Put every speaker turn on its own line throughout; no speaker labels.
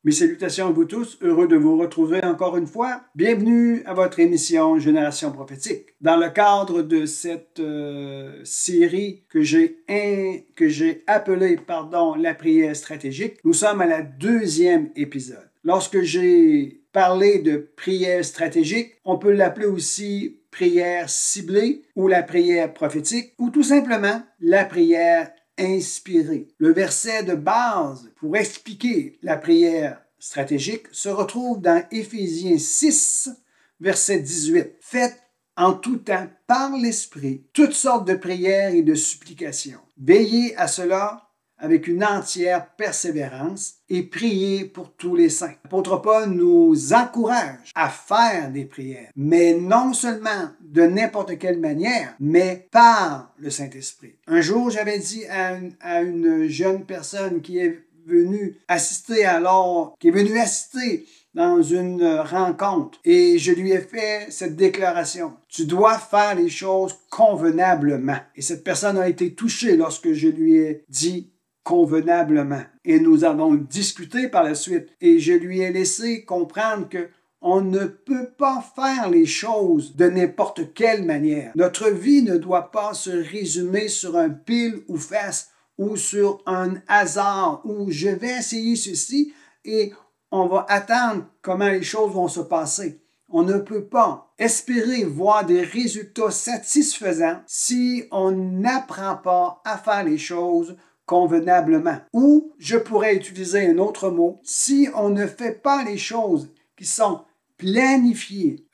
Mes salutations à vous tous, heureux de vous retrouver encore une fois. Bienvenue à votre émission Génération prophétique. Dans le cadre de cette série que j'ai appelée la prière stratégique, nous sommes à la deuxième épisode. Lorsque j'ai parlé de prière stratégique, on peut l'appeler aussi prière ciblée ou la prière prophétique ou tout simplement la prière inspiré. Le verset de base pour expliquer la prière stratégique se retrouve dans Éphésiens 6, verset 18. Faites en tout temps par l'Esprit toutes sortes de prières et de supplications. Veillez à cela avec une entière persévérance et priez pour tous les saints. L'apôtre Paul nous encourage à faire des prières, mais non seulement de n'importe quelle manière, mais par le Saint-Esprit. Un jour, j'avais dit à une jeune personne qui est venue assister dans une rencontre et je lui ai fait cette déclaration. Tu dois faire les choses convenablement. Et cette personne a été touchée lorsque je lui ai dit convenablement. Et nous avons discuté par la suite et je lui ai laissé comprendre que on ne peut pas faire les choses de n'importe quelle manière. Notre vie ne doit pas se résumer sur un pile ou face ou sur un hasard où je vais essayer ceci et on va attendre comment les choses vont se passer. On ne peut pas espérer voir des résultats satisfaisants si on n'apprend pas à faire les choses convenablement. Ou, je pourrais utiliser un autre mot, si on ne fait pas les choses qui sont planifiées,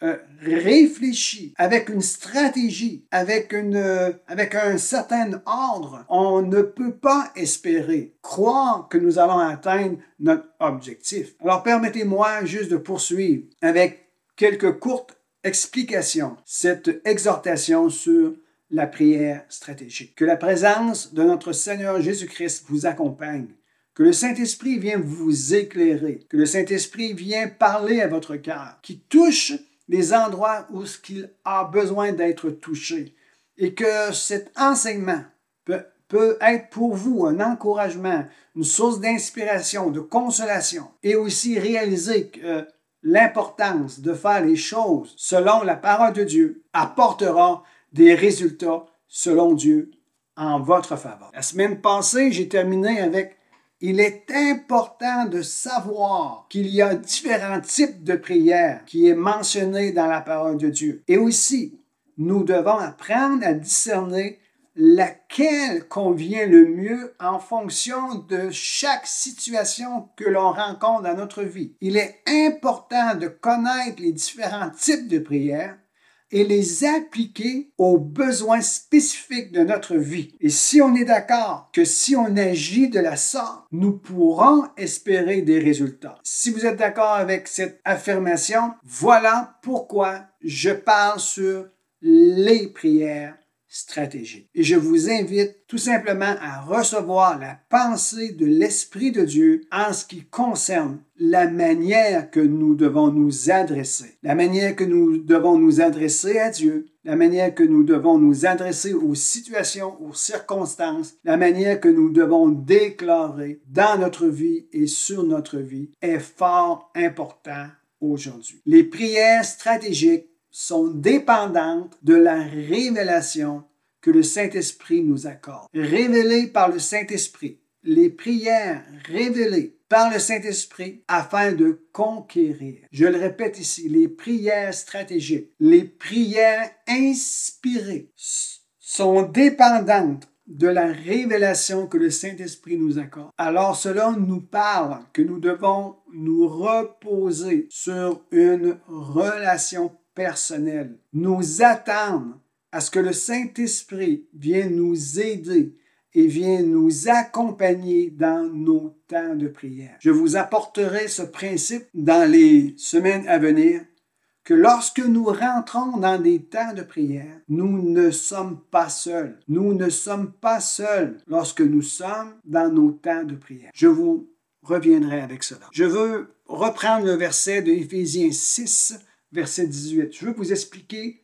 réfléchies, avec une stratégie, avec un certain ordre, on ne peut pas espérer croire que nous allons atteindre notre objectif. Alors, permettez-moi juste de poursuivre avec quelques courtes explications, cette exhortation sur la prière stratégique. Que la présence de notre Seigneur Jésus-Christ vous accompagne. Que le Saint-Esprit vienne vous éclairer. Que le Saint-Esprit vienne parler à votre cœur. Qui touche les endroits où il a besoin d'être touché. Et que cet enseignement peut être pour vous un encouragement, une source d'inspiration, de consolation. Et aussi réaliser que l'importance de faire les choses selon la parole de Dieu apportera des résultats selon Dieu en votre faveur. La semaine passée, j'ai terminé avec « Il est important de savoir qu'il y a différents types de prières qui est mentionné dans la parole de Dieu. Et aussi, nous devons apprendre à discerner laquelle convient le mieux en fonction de chaque situation que l'on rencontre dans notre vie. Il est important de connaître les différents types de prières et les appliquer aux besoins spécifiques de notre vie. Et si on est d'accord que si on agit de la sorte, nous pourrons espérer des résultats. Si vous êtes d'accord avec cette affirmation, voilà pourquoi je parle sur les prières stratégiques. Et je vous invite tout simplement à recevoir la pensée de l'Esprit de Dieu en ce qui concerne la manière que nous devons nous adresser. La manière que nous devons nous adresser à Dieu, la manière que nous devons nous adresser aux situations, aux circonstances, la manière que nous devons déclarer dans notre vie et sur notre vie est fort important aujourd'hui. Les prières stratégiques sont dépendantes de la révélation que le Saint-Esprit nous accorde. Révélées par le Saint-Esprit, les prières révélées par le Saint-Esprit afin de conquérir. Je le répète ici, les prières stratégiques, les prières inspirées sont dépendantes de la révélation que le Saint-Esprit nous accorde. Alors cela nous parle que nous devons nous reposer sur une relation personnelle, nous attendre à ce que le Saint-Esprit vienne nous aider et vienne nous accompagner dans nos temps de prière. Je vous apporterai ce principe dans les semaines à venir, que lorsque nous rentrons dans des temps de prière, nous ne sommes pas seuls. Nous ne sommes pas seuls lorsque nous sommes dans nos temps de prière. Je vous reviendrai avec cela. Je veux reprendre le verset de Éphésiens 6, verset 18. Je veux vous expliquer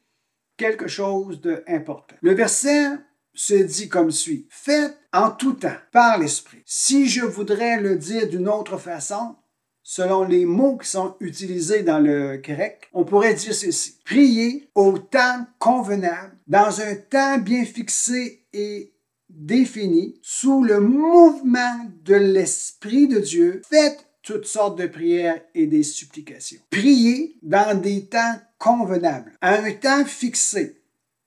quelque chose d'important. Le verset se dit comme suit. Faites en tout temps par l'Esprit. Si je voudrais le dire d'une autre façon, selon les mots qui sont utilisés dans le grec, on pourrait dire ceci. Priez au temps convenable, dans un temps bien fixé et défini, sous le mouvement de l'Esprit de Dieu. Faites toutes sortes de prières et des supplications. Priez dans des temps convenables, à un temps fixé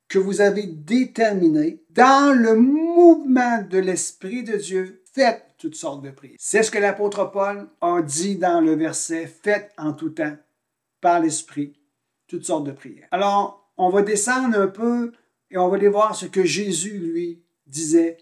que vous avez déterminé, dans le mouvement de l'Esprit de Dieu. Faites toutes sortes de prières. C'est ce que l'apôtre Paul a dit dans le verset « Faites en tout temps, par l'Esprit, toutes sortes de prières ». Alors, on va descendre un peu et on va aller voir ce que Jésus, lui, disait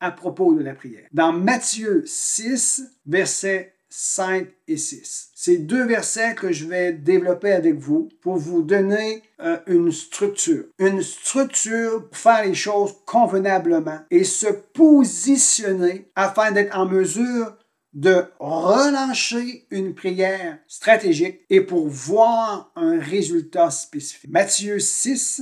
à propos de la prière. Dans Matthieu 6, versets 5 et 6. C'est deux versets que je vais développer avec vous pour vous donner une structure. Une structure pour faire les choses convenablement et se positionner afin d'être en mesure de relâcher une prière stratégique et pour voir un résultat spécifique. Matthieu 6,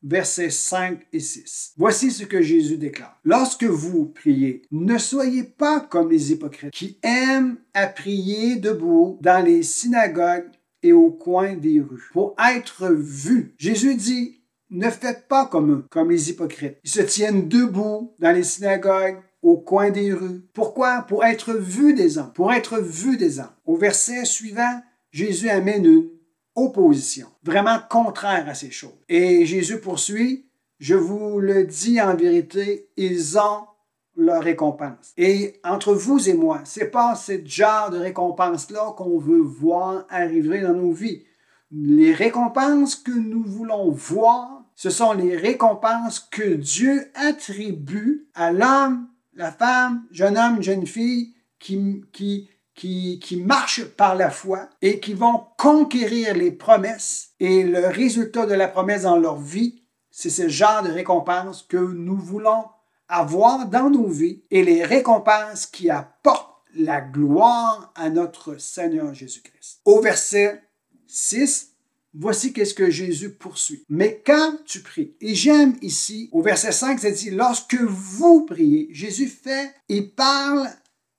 versets 5 et 6. Voici ce que Jésus déclare. Lorsque vous priez, ne soyez pas comme les hypocrites qui aiment à prier debout dans les synagogues et au coin des rues pour être vus. Jésus dit, ne faites pas comme eux, comme les hypocrites. Ils se tiennent debout dans les synagogues, au coin des rues. Pourquoi? Pour être vus des hommes. Pour être vus des hommes. Au verset suivant, Jésus amène une opposition, vraiment contraire à ces choses. Et Jésus poursuit, je vous le dis en vérité, ils ont leur récompense. Et entre vous et moi, c'est pas ce genre de récompense-là qu'on veut voir arriver dans nos vies. Les récompenses que nous voulons voir, ce sont les récompenses que Dieu attribue à l'homme, la femme, jeune homme, jeune fille qui marchent par la foi et qui vont conquérir les promesses. Et le résultat de la promesse dans leur vie, c'est ce genre de récompense que nous voulons avoir dans nos vies et les récompenses qui apportent la gloire à notre Seigneur Jésus-Christ. Au verset 6, voici qu'est-ce que Jésus poursuit. Mais quand tu pries, et j'aime ici, au verset 5, ça dit, lorsque vous priez, Jésus il parle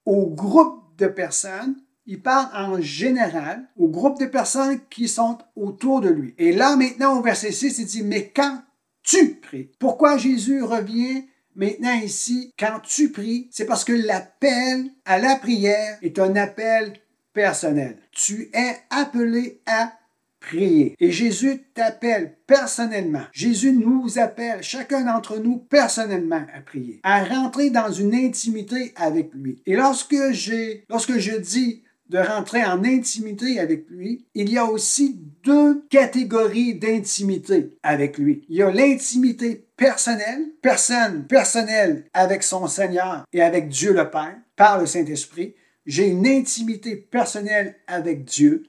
au groupe de personnes, il parle en général au groupe de personnes qui sont autour de lui. Et là, maintenant, au verset 6, il dit, mais quand tu pries. Pourquoi Jésus revient maintenant ici, quand tu pries? C'est parce que l'appel à la prière est un appel personnel. Tu es appelé à prier. Et Jésus t'appelle personnellement. Jésus nous appelle, chacun d'entre nous, personnellement à prier, à rentrer dans une intimité avec lui. Et lorsque je dis de rentrer en intimité avec lui, il y a aussi deux catégories d'intimité avec lui. Il y a l'intimité personnelle, personnelle avec son Seigneur et avec Dieu le Père, par le Saint-Esprit. J'ai une intimité personnelle avec Dieu,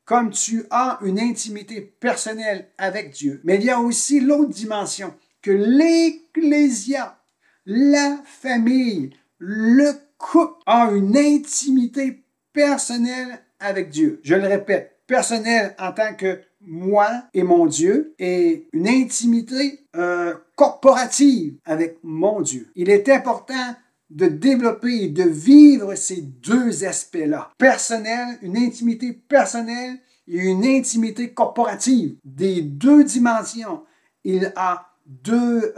comme tu as une intimité personnelle avec Dieu. Mais il y a aussi l'autre dimension, que l'Ecclésia, la famille, le couple a une intimité personnelle avec Dieu. Je le répète, personnelle en tant que moi et mon Dieu, et une intimité corporative avec mon Dieu. Il est important de développer et de vivre ces deux aspects-là. Personnel, une intimité personnelle et une intimité corporative. Des deux dimensions, il a deux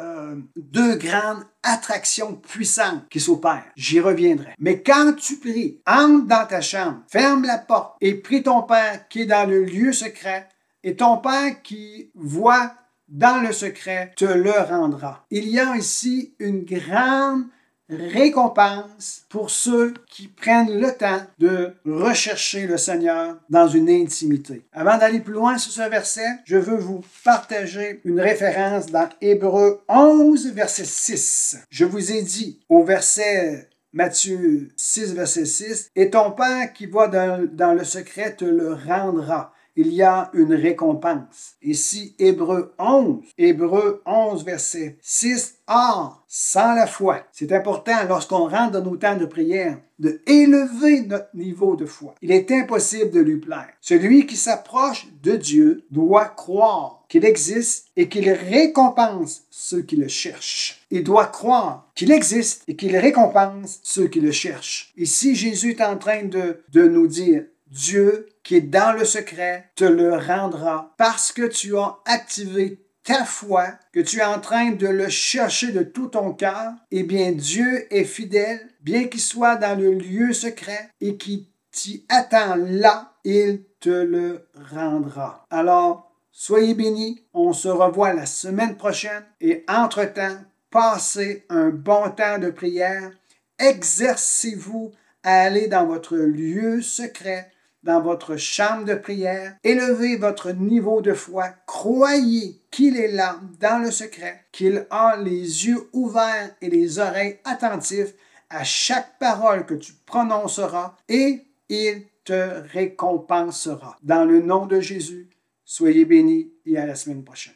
grandes attractions puissantes qui s'opèrent. J'y reviendrai. Mais quand tu pries, entre dans ta chambre, ferme la porte et prie ton Père qui est dans le lieu secret, et ton Père qui voit dans le secret te le rendra. Il y a ici une grande récompense pour ceux qui prennent le temps de rechercher le Seigneur dans une intimité. Avant d'aller plus loin sur ce verset, je veux vous partager une référence dans Hébreux 11, verset 6. Je vous ai dit au verset Matthieu 6, verset 6, « Et ton Père qui voit dans le secret te le rendra. » Il y a une récompense. Ici, Hébreux 11, verset 6. Or, sans la foi, c'est important lorsqu'on rentre dans nos temps de prière, de élever notre niveau de foi. Il est impossible de lui plaire. Celui qui s'approche de Dieu doit croire qu'il existe et qu'il récompense ceux qui le cherchent. Il doit croire qu'il existe et qu'il récompense ceux qui le cherchent. Ici, Jésus est en train de nous dire, Dieu qui est dans le secret te le rendra parce que tu as activé ta foi, que tu es en train de le chercher de tout ton cœur. Eh bien, Dieu est fidèle, bien qu'il soit dans le lieu secret et qu'il t'y attend là, il te le rendra. Alors, soyez bénis, on se revoit la semaine prochaine et entre-temps, passez un bon temps de prière. Exercez-vous à aller dans votre lieu secret, dans votre chambre de prière. Élevez votre niveau de foi. Croyez qu'il est là, dans le secret, qu'il a les yeux ouverts et les oreilles attentives à chaque parole que tu prononceras et il te récompensera. Dans le nom de Jésus, soyez bénis et à la semaine prochaine.